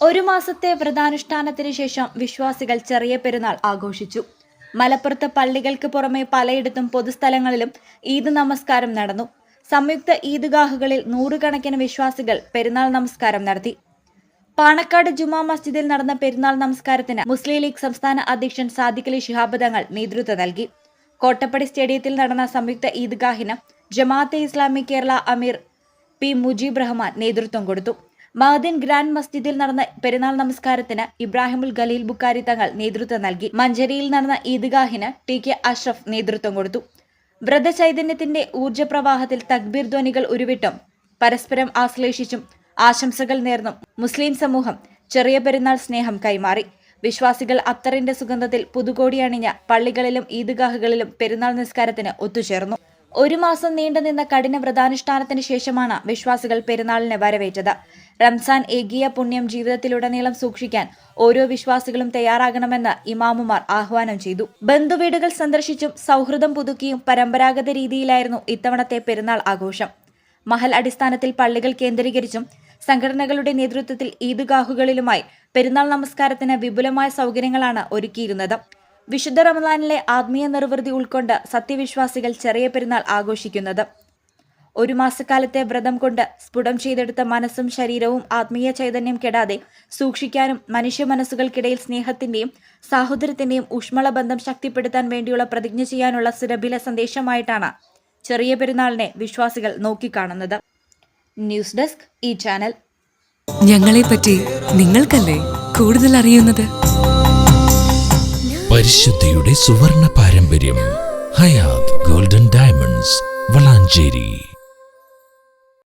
ഒരു മാസത്തെ വ്രതാനുഷ്ഠാനത്തിന് ശേഷം വിശ്വാസികൾ ചെറിയ പെരുന്നാൾ ആഘോഷിച്ചു. മലപ്പുറത്ത് പള്ളികൾക്ക് പുറമെ പലയിടത്തും പൊതുസ്ഥലങ്ങളിലും ഈദ് നമസ്കാരം നടന്നു. സംയുക്ത ഈദ്ഗാഹുകളിൽ നൂറുകണക്കിന് വിശ്വാസികൾ പെരുന്നാൾ നമസ്കാരം നടത്തി. പാണക്കാട് ജുമാ മസ്ജിദിൽ നടന്ന പെരുന്നാൾ നമസ്കാരത്തിന് മുസ്ലിം ലീഗ് സംസ്ഥാന അധ്യക്ഷൻ സാദിഖ് അലി ശിഹാബ് തങ്ങൾ നേതൃത്വം നൽകി. കോട്ടപ്പടി സ്റ്റേഡിയത്തിൽ നടന്ന സംയുക്ത ഈദ്ഗാഹിന് ജമാഅത്തെ ഇസ്ലാമി കേരള അമീർ പി മുജീബ് റഹ്മാൻ നേതൃത്വം കൊടുത്തു. മഅദിൻ ഗ്രാൻഡ് മസ്ജിദിൽ നടന്ന പെരുന്നാൾ നമസ്കാരത്തിന് ഇബ്രാഹിമുൽ ഖലീൽ ബുഖാരി തങ്ങൾ നേതൃത്വം നൽകി. മഞ്ചേരിയിൽ നടന്ന ഈദ്ഗാഹിന് ടി കെ അഷ്റഫ് നേതൃത്വം കൊടുത്തു. വ്രതചൈതന്യത്തിന്റെ ഊർജ്ജപ്രവാഹത്തിൽ തക്ബീർ ധ്വനികൾ ഉരുവിട്ടും പരസ്പരം ആശ്ലേഷിച്ചും ആശംസകൾ നേർന്നും മുസ്ലിം സമൂഹം ചെറിയ പെരുന്നാൾ സ്നേഹം കൈമാറി. വിശ്വാസികൾ അത്തറിന്റെ സുഗന്ധത്തിൽ പുതുകോടി അണിഞ്ഞ പള്ളികളിലും ഈദ്ഗാഹുകളിലും പെരുന്നാൾ നിസ്കാരത്തിന് ഒത്തുചേർന്നു. ഒരു മാസം നീണ്ടുനിന്ന കഠിന വ്രതാനുഷ്ഠാനത്തിന് ശേഷമാണ് വിശ്വാസികൾ പെരുന്നാളിനെ വരവേറ്റത്. റംസാൻ ഏകിയ പുണ്യം ജീവിതത്തിലുടനീളം സൂക്ഷിക്കാൻ ഓരോ വിശ്വാസികളും തയ്യാറാകണമെന്ന് ഇമാമുമാർ ആഹ്വാനം ചെയ്തു. ബന്ധുവീടുകൾ സന്ദർശിച്ചും സൗഹൃദം പുതുക്കിയും പരമ്പരാഗത രീതിയിലായിരുന്നു ഇത്തവണത്തെ പെരുന്നാൾ ആഘോഷം. മഹൽ അടിസ്ഥാനത്തിൽ പള്ളികൾ കേന്ദ്രീകരിച്ചും സംഘടനകളുടെ നേതൃത്വത്തിൽ ഈദ്ഗാഹുകളിലുമായി പെരുന്നാൾ നമസ്കാരത്തിന് വിപുലമായ സൗകര്യങ്ങളാണ് ഒരുക്കിയിരുന്നത്. വിശുദ്ധ റമദാനിലെ ആത്മീയ നിർവൃതി ഉൾക്കൊണ്ട് സത്യവിശ്വാസികൾ ചെറിയ പെരുന്നാൾ ആഘോഷിക്കുന്നത്. ഒരു മാസക്കാലത്തെ വ്രതം കൊണ്ട് സ്ഫുടം ചെയ്തെടുത്ത മനസ്സും ശരീരവും ആത്മീയ ചൈതന്യം കെടാതെ സൂക്ഷിക്കാനും മനുഷ്യ മനസ്സുകൾക്കിടയിൽ സ്നേഹത്തിന്റെയും സാഹോദര്യത്തിന്റെയും ഊഷ്മള ബന്ധം ശക്തിപ്പെടുത്താൻ വേണ്ടിയുള്ള പ്രതിജ്ഞ ചെയ്യാനുള്ള സുരഭില സന്ദേശമായിട്ടാണ് ചെറിയ പെരുന്നാളിനെ വിശ്വാസികൾ നോക്കിക്കാണുന്നത്. ന്യൂസ് ഡെസ്ക് ഈ ചാനൽ. ഞങ്ങളെപ്പറ്റി നിങ്ങൾക്കല്ലേ കൂടുതൽ അറിയുന്നത്? പരിശുദ്ധിയുടെ സുവർണ പാരമ്പര്യം. Hayath golden diamonds, Valanchery.